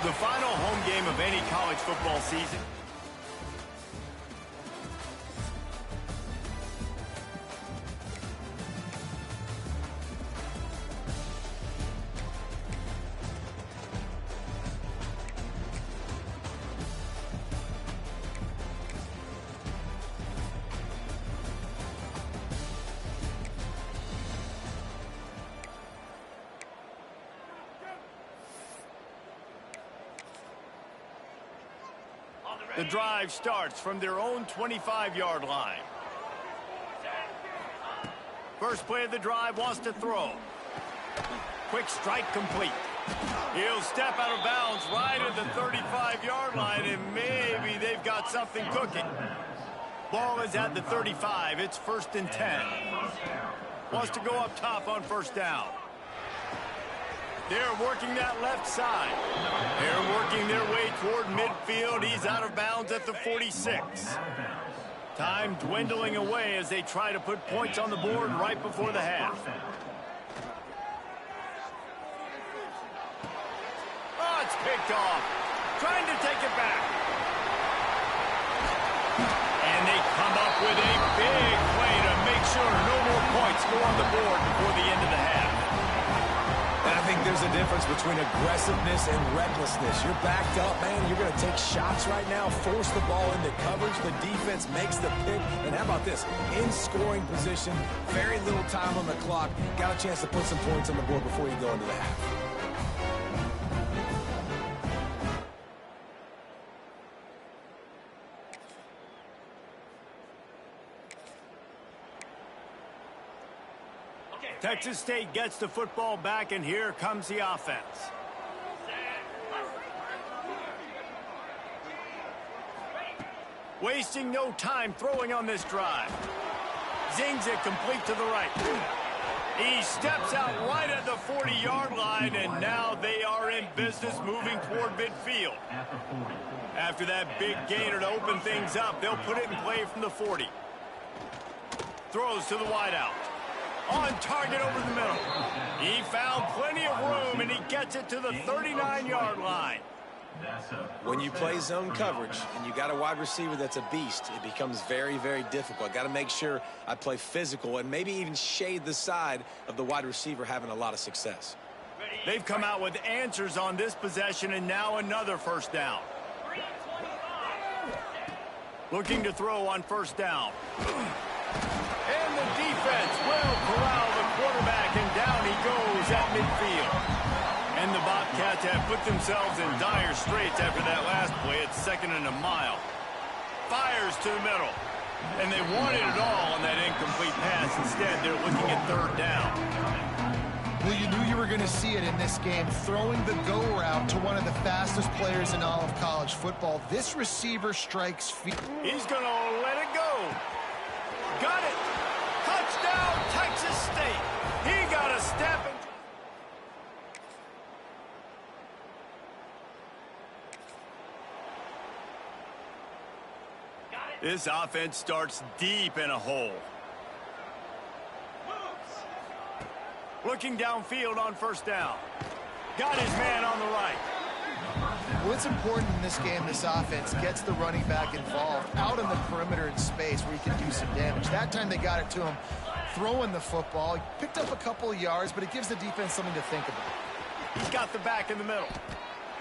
The final home game of any college football season. The drive starts from their own 25-yard line. First play of the drive, wants to throw. Quick strike complete. He'll step out of bounds right at the 35-yard line, and maybe they've got something cooking. Ball is at the 35. It's 1st and 10. Wants to go up top on first down. They're working that left side. They're working their way toward midfield. He's out of bounds at the 46. Time dwindling away as they try to put points on the board right before the half. Oh, it's picked off. Trying to take it back. And they come up with a big play to make sure no more points go on the board before the end of the half. I think there's a difference between aggressiveness and recklessness. You're backed up, man. You're going to take shots right now, force the ball into coverage. The defense makes the pick. And how about this? In scoring position, very little time on the clock. Got a chance to put some points on the board before you go into the half. Texas State gets the football back, and here comes the offense. Wasting no time throwing on this drive. Zings it complete to the right. He steps out right at the 40-yard line, and now they are in business moving toward midfield. After that big gainer to open things up, they'll put it in play from the 40. Throws to the wideout. On target over the middle. He found plenty of room, and he gets it to the 39-yard line. When you play zone coverage and you got a wide receiver that's a beast, it becomes very, very difficult. Got to make sure I play physical and maybe even shade the side of the wide receiver having a lot of success. They've come out with answers on this possession, and now another first down. Looking to throw on first down. And the defense will corral the quarterback, and down he goes at midfield. And the Bobcats have put themselves in dire straits after that last play. It's 2nd and a mile. Fires to the middle. And they wanted it all on that incomplete pass. Instead, they're looking at 3rd down. Well, you knew you were going to see it in this game, throwing the go route to one of the fastest players in all of college football. This receiver strikes feet. He's going to let it go. Got it. Touchdown, Texas State. He got a step. This offense starts deep in a hole. Looking downfield on first down. Got his man on the right. Well, it's important in this game this offense gets the running back involved out in the perimeter in space where he can do some damage. That time they got it to him throwing the football. He picked up a couple of yards, but it gives the defense something to think about. He's got the back in the middle.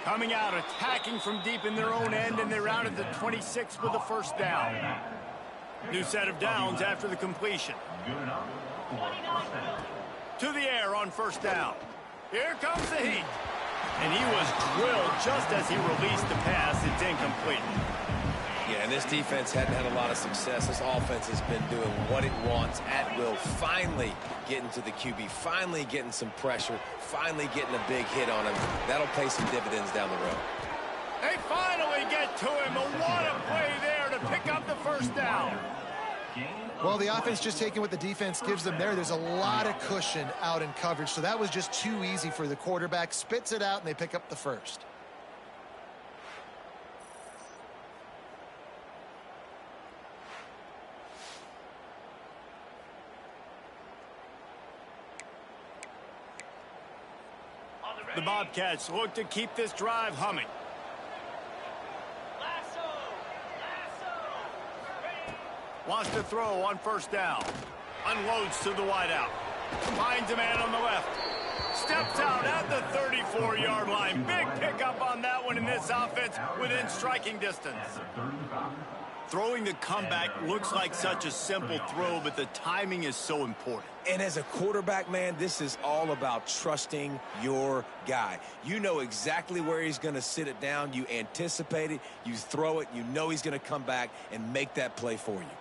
Coming out, attacking from deep in their own end, and they're out at the 26 with the first down. New set of downs after the completion. To the air on first down. Here comes the heat. And he was drilled just as he released the pass. It's incomplete. Yeah, and this defense hadn't had a lot of success. This offense has been doing what it wants at will. Finally getting to the QB. Finally getting some pressure. Finally getting a big hit on him. That'll pay some dividends down the road. They finally get to him. What a play there to pick up the first down. Well, the offense just taking what the defense gives them there. There's a lot of cushion out in coverage, so that was just too easy for the quarterback. Spits it out, and they pick up the first. The Bobcats look to keep this drive humming. Wants to throw on first down. Unloads to the wideout. Finds a man on the left. Steps out at the 34-yard line. Big pickup on that one in this offense within striking distance. Throwing the comeback looks like such a simple throw, but the timing is so important. And as a quarterback, man, this is all about trusting your guy. You know exactly where he's going to sit it down. You anticipate it. You throw it. You know he's going to come back and make that play for you.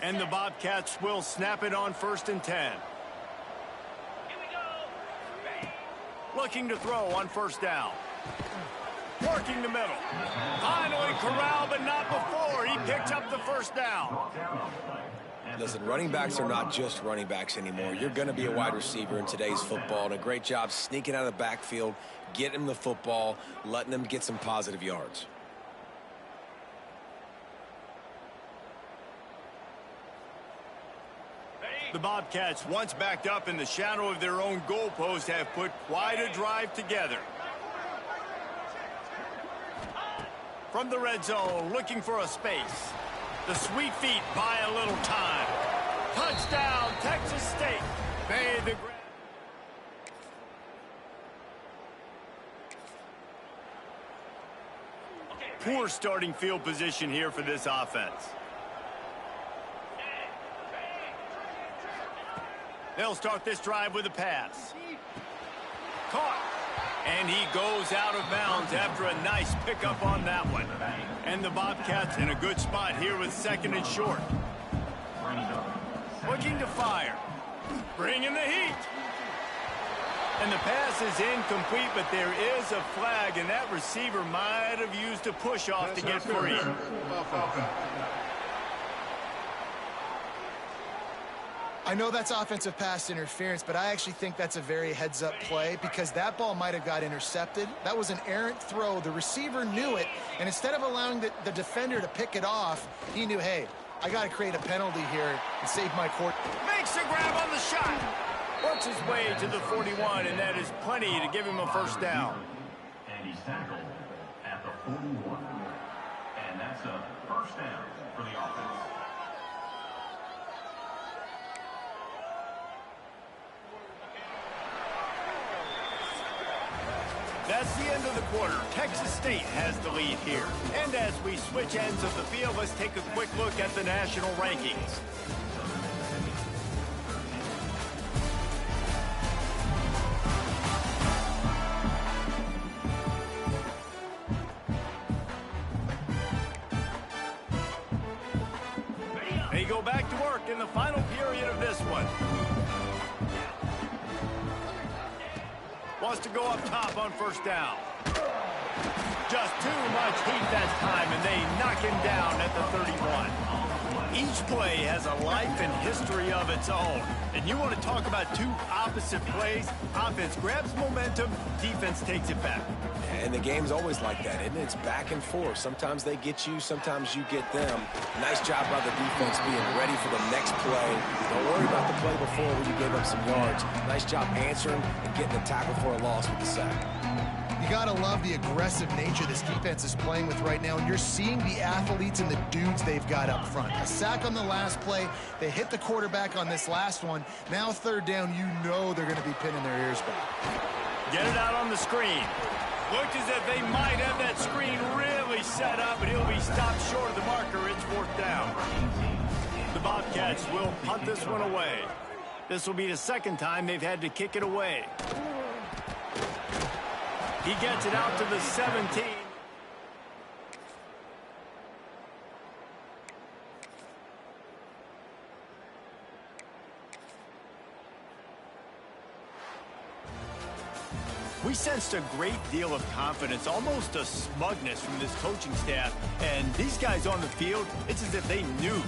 And the Bobcats will snap it on 1st and 10. Looking to throw on first down. Working the middle. Finally corralled, but not before. He picked up the first down. Listen, running backs are not just running backs anymore. You're going to be a wide receiver in today's football, and a great job sneaking out of the backfield, getting him the football, letting him get some positive yards. The Bobcats, once backed up in the shadow of their own goalpost, have put quite a drive together. From the red zone, looking for a space. The sweet feet buy a little time. Touchdown, Texas State. Made the grab. Poor starting field position here for this offense. They'll start this drive with a pass. Caught. And he goes out of bounds after a nice pickup on that one. And the Bobcats in a good spot here with 2nd and short. Looking to fire. Bringing the heat. And the pass is incomplete, but there is a flag, and that receiver might have used a push-off to get free. I know that's offensive pass interference, but I actually think that's a very heads-up play because that ball might have got intercepted. That was an errant throw. The receiver knew it, and instead of allowing the defender to pick it off, he knew, hey, I got to create a penalty here and save my court. Makes a grab on the shot. Works his way to the 41, and that is plenty to give him a first down. And he's tackled at the 41. And that's a first down for the offense. That's the end of the quarter. Texas State has the lead here. And as we switch ends of the field, let's take a quick look at the national rankings. They go back to work in the final period of this one. Wants to go up top on first down. Just too much heat that time, and they knock him down at the 31. Each play has a life and history of its own. And you want to talk about two opposite plays? Offense grabs momentum, defense takes it back. And the game's always like that, isn't it? It's back and forth. Sometimes they get you, sometimes you get them. Nice job by the defense being ready for the next play. Don't worry about the play before where you gave up some yards. Nice job answering and getting the tackle for a loss with the sack. You got to love the aggressive nature this defense is playing with right now, and you're seeing the athletes and the dudes they've got up front. A sack on the last play. They hit the quarterback on this last one. Now 3rd down, you know they're going to be pinning their ears back. Get it out on the screen. Looked as if they might have that screen really set up, but he'll be stopped short of the marker. It's 4th down. The Bobcats will punt this one away. This will be the 2nd time they've had to kick it away. He gets it out to the 17. We sensed a great deal of confidence, almost a smugness from this coaching staff. And these guys on the field, it's as if they knew